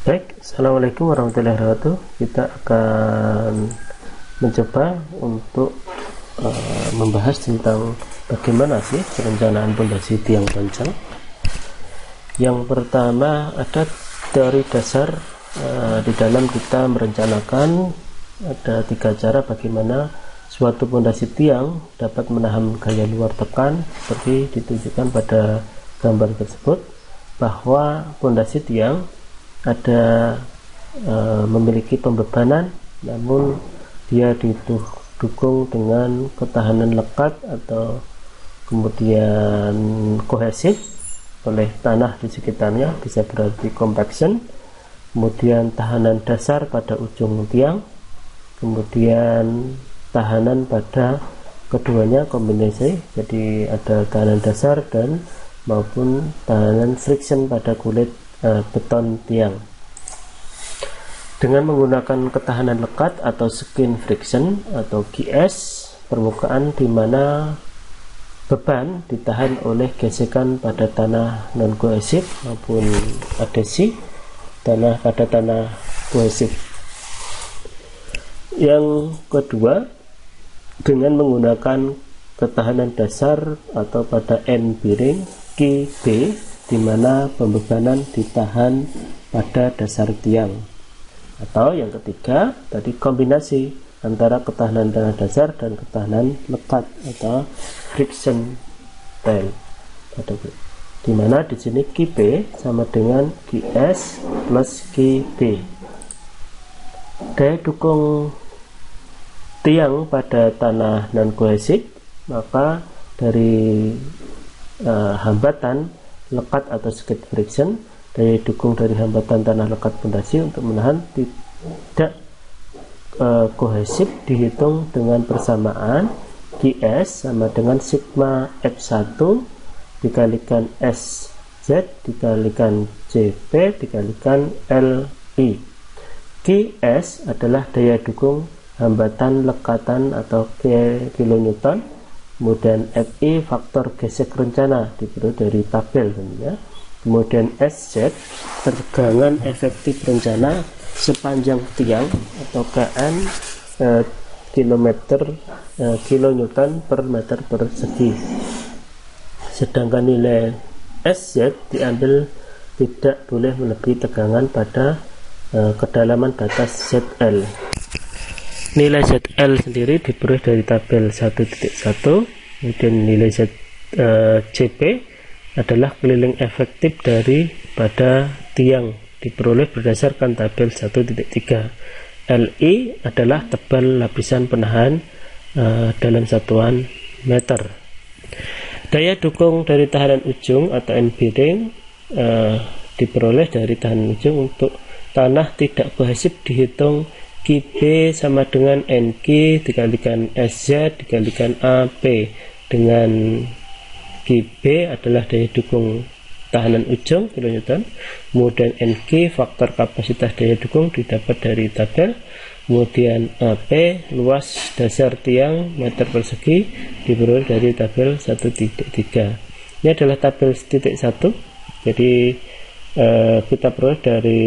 Baik, Assalamualaikum warahmatullahi wabarakatuh. Kita akan mencoba untuk membahas tentang bagaimana sih perencanaan pondasi tiang panjang. Yang pertama ada teori dasar di dalam kita merencanakan ada 3 cara bagaimana suatu pondasi tiang dapat menahan gaya luar tekan seperti ditunjukkan pada gambar tersebut, bahwa pondasi tiang ada memiliki pembebanan, namun dia didukung dengan ketahanan lekat atau kemudian kohesif oleh tanah di sekitarnya, bisa berarti compaction, kemudian tahanan dasar pada ujung tiang, kemudian tahanan pada keduanya kombinasi, jadi ada tahanan dasar dan maupun tahanan friction pada kulit beton tiang. Dengan menggunakan ketahanan lekat atau skin friction atau GS, permukaan di mana beban ditahan oleh gesekan pada tanah non kohesif maupun adhesi tanah pada tanah kohesif. Yang kedua, dengan menggunakan ketahanan dasar atau pada end bearing QB, di mana pembebanan ditahan pada dasar tiang. Atau yang ketiga tadi kombinasi antara ketahanan tanah dasar dan ketahanan lekat atau friction tail, di mana di sini QB sama dengan QS plus QB. Daya dukung tiang pada tanah non kohesif, maka dari hambatan lekat atau skid friction, daya dukung dari hambatan tanah lekat pondasi untuk menahan tidak kohesif dihitung dengan persamaan GS sama dengan sigma F1 dikalikan SZ dikalikan CP dikalikan LI. GS adalah daya dukung hambatan lekatan atau kilonewton, kemudian FI faktor gesek rencana diberi dari tabel tentunya, kemudian SZ tegangan efektif rencana sepanjang tiang atau KN kilonewton per meter persegi, sedangkan nilai SZ diambil tidak boleh melebihi tegangan pada kedalaman batas ZL. Nilai ZL sendiri diberi dari tabel 1.1, kemudian nilai CP adalah keliling efektif daripada tiang diperoleh berdasarkan tabel 1.3. LI adalah tebal lapisan penahan dalam satuan meter. Daya dukung dari tahanan ujung atau end bearing diperoleh dari tahanan ujung untuk tanah tidak kohesif dihitung QB sama dengan NQ dikalikan SZ dikalikan AP, dengan QB adalah daya dukung tahanan ujung kilonewton, kemudian NQ faktor kapasitas daya dukung didapat dari tabel, kemudian AP luas dasar tiang meter persegi diperoleh dari tabel 1.3. Ini adalah tabel 1.1, jadi kita peroleh dari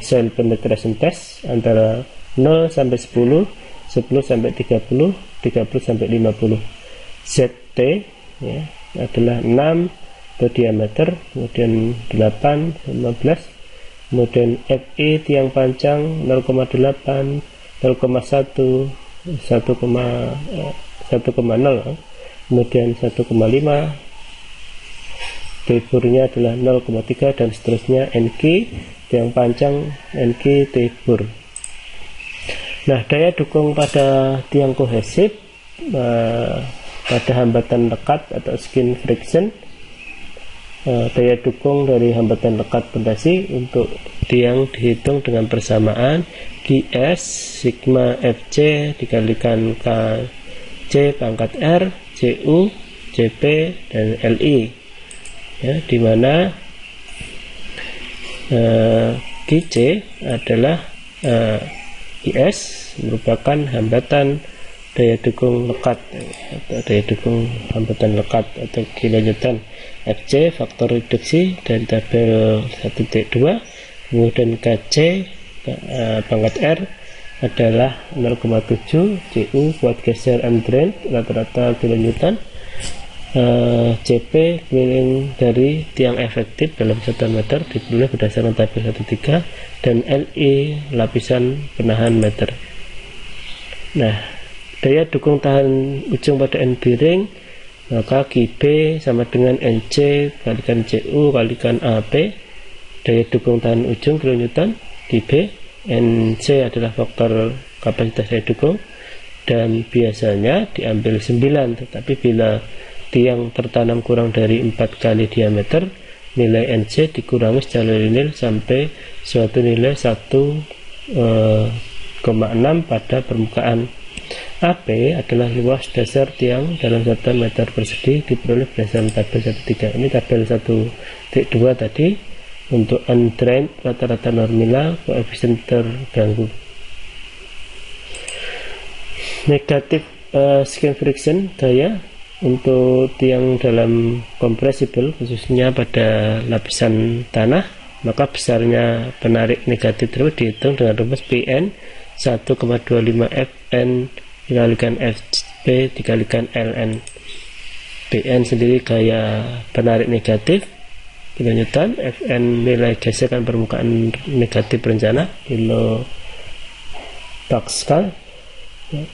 soil penetration test antara 0 sampai 10, 10 sampai 30, 30 sampai 50. ZT ya, adalah 6 diameter, kemudian 8, 15, kemudian FI tiang panjang 0,8, 0,1, 1,0, kemudian 1,5, tiburnya adalah 0,3 dan seterusnya. NQ tiang panjang, NQ tibur. Nah, daya dukung pada tiang kohesif pada hambatan lekat atau skin friction, daya dukung dari hambatan lekat pondasi untuk tiang dihitung dengan persamaan GS sigma FC dikalikan KC pangkat R CU CP dan LI ya, dimana GC adalah IS merupakan hambatan daya dukung lekat atau daya dukung hambatan lekat atau kilonewton. FC faktor reduksi dari tabel 1.2, kemudian KC pangkat R adalah 0,7, CU kuat geser N rata-rata kilonewton, CP keliling dari tiang efektif dalam 1 meter diperoleh berdasarkan tabel 13, dan LI lapisan penahan meter. Nah, daya dukung tahan ujung pada N bearing, maka QB sama dengan NC kalikan CU kalikan AP, daya dukung tahan ujung kilonewton, QB, NC adalah faktor kapasitas daya dukung, dan biasanya diambil 9, tetapi bila tiang tertanam kurang dari 4 kali diameter, nilai NC dikurangi secara linear sampai suatu nilai 1,6 pada permukaan. AP adalah luas dasar tiang dalam 1 meter persegi diperoleh berdasarkan tabel 13. Ini tabel 1.2 tadi untuk undrained rata-rata nominal koefisien terganggu. Negatif skin friction daya untuk tiang dalam kompresibel khususnya pada lapisan tanah, maka besarnya penarik negatif tersebut dihitung dengan rumus PN 1,25 Fn dikalikan Fp dikalikan Ln. PN sendiri gaya penarik negatif kilonewton, Fn nilai gesekan permukaan negatif rencana kilopascal.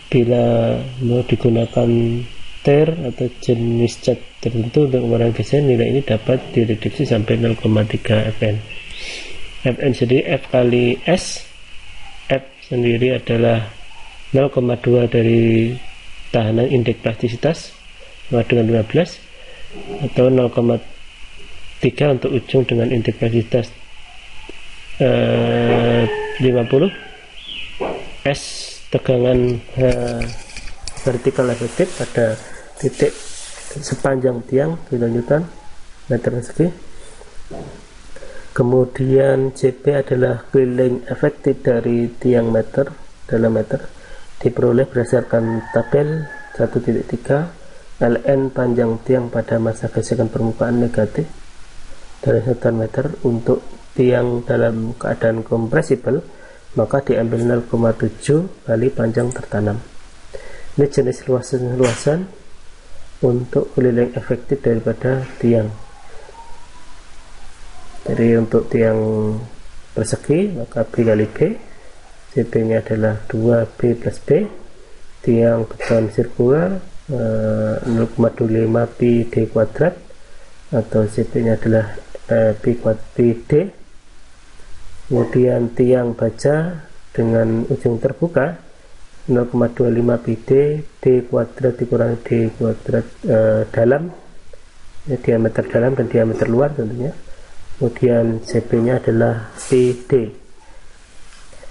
Bila mau digunakan atau jenis cat tertentu untuk mengurangi geser, nilai ini dapat direduksi sampai 0,3 Fn. Fn sendiri F kali S, F sendiri adalah 0,2 dari tahanan indeks plastisitas dengan 15, atau 0,3 untuk ujung dengan indeks plastisitas 50. S tegangan vertikal efektif pada titik sepanjang tiang kilonewton meter persegi. Kemudian CP adalah keliling efektif dari tiang meter dalam meter diperoleh berdasarkan tabel 1.3. Ln panjang tiang pada masa gesekan permukaan negatif dari 1 meter. Untuk tiang dalam keadaan kompresibel maka diambil 0,7 kali panjang tertanam. Ini jenis luasan untuk keliling efektif daripada tiang. Jadi untuk tiang persegi maka B kali B, CP nya adalah 2B plus B. Tiang beton sirkular 0,25 pi D kuadrat, atau CP nya adalah pi D. Kemudian tiang baja dengan ujung terbuka 0,25 pi D kuadrat dikurangi D kuadrat dalam, diameter dalam dan diameter luar tentunya. Kemudian CP nya adalah PD.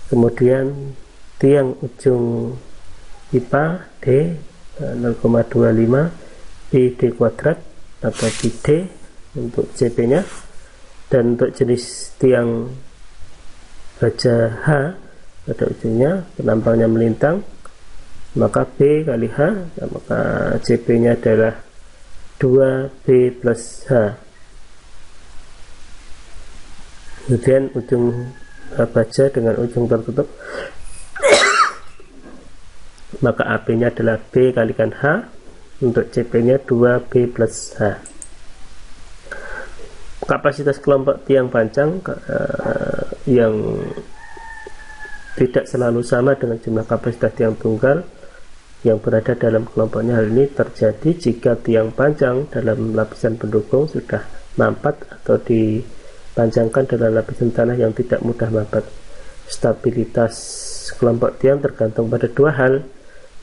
Kemudian tiang ujung pipa D 0,25 pi D kuadrat atau pi D untuk CP nya. Dan untuk jenis tiang baja H pada ujungnya penampangnya melintang, maka B kali H, maka CP nya adalah 2B plus H. Kemudian ujung baja dengan ujung tertutup maka AP nya adalah B kalikan H, untuk CP nya 2B plus H. Kapasitas kelompok tiang panjang yang tidak selalu sama dengan jumlah kapasitas tiang tunggal yang berada dalam kelompoknya. Hal ini terjadi jika tiang panjang dalam lapisan pendukung sudah mampat atau dipanjangkan dalam lapisan tanah yang tidak mudah mampat. Stabilitas kelompok tiang tergantung pada dua hal,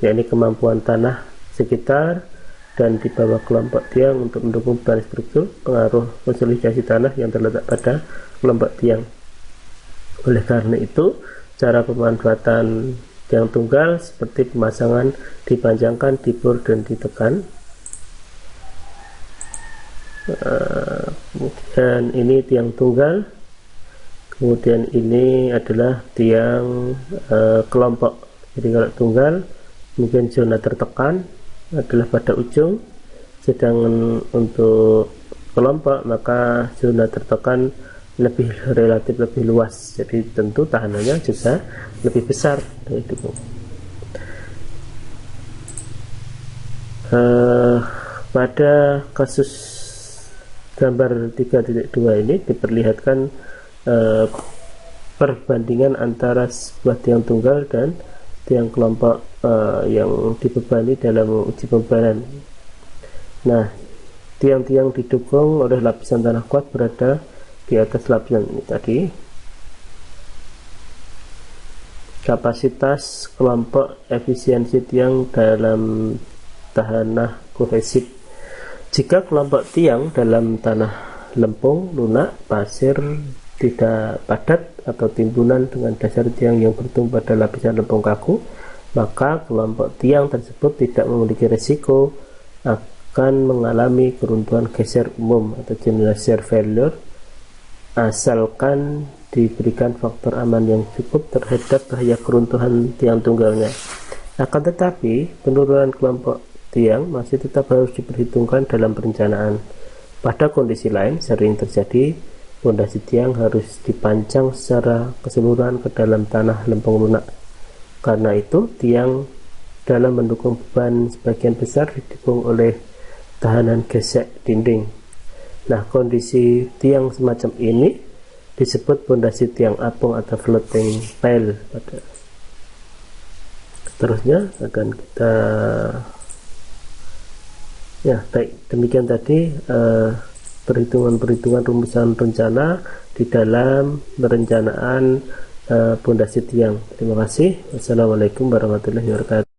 yakni kemampuan tanah sekitar dan di bawah kelompok tiang untuk mendukung beban struktur, pengaruh konsolidasi tanah yang terletak pada kelompok tiang. Oleh karena itu, cara pemanfaatan tiang tunggal seperti pemasangan dipanjangkan, dibor dan ditekan. Kemudian ini tiang tunggal, kemudian ini adalah tiang kelompok. Jadi kalau tunggal mungkin zona tertekan adalah pada ujung, sedangkan untuk kelompok maka zona tertekan relatif lebih luas, jadi tentu tahanannya juga lebih besar dari dukung. Pada kasus gambar 3.2 ini diperlihatkan perbandingan antara sebuah tiang tunggal dan tiang kelompok yang dibebani dalam uji pembebanan. Nah, tiang-tiang didukung oleh lapisan tanah kuat berada di atas lapisan ini tadi. Kapasitas kelompok efisiensi tiang dalam tanah kohesif. Jika kelompok tiang dalam tanah lempung, lunak, pasir, tidak padat atau timbunan dengan dasar tiang yang bertumbuh pada lapisan lempung kaku, maka kelompok tiang tersebut tidak memiliki risiko akan mengalami keruntuhan geser umum atau general shear failure, asalkan diberikan faktor aman yang cukup terhadap bahaya keruntuhan tiang tunggalnya. Akan tetapi, penurunan kelompok tiang masih tetap harus diperhitungkan dalam perencanaan. Pada kondisi lain, sering terjadi pondasi tiang harus dipancang secara keseluruhan ke dalam tanah lempung lunak. Karena itu, tiang dalam mendukung beban sebagian besar didukung oleh tahanan gesek dinding. Nah, kondisi tiang semacam ini disebut pondasi tiang apung atau floating pile. Seterusnya akan kita baik, demikian tadi perhitungan-perhitungan rumusan rencana di dalam perencanaan pondasi tiang. Terima kasih. Wassalamualaikum warahmatullahi wabarakatuh.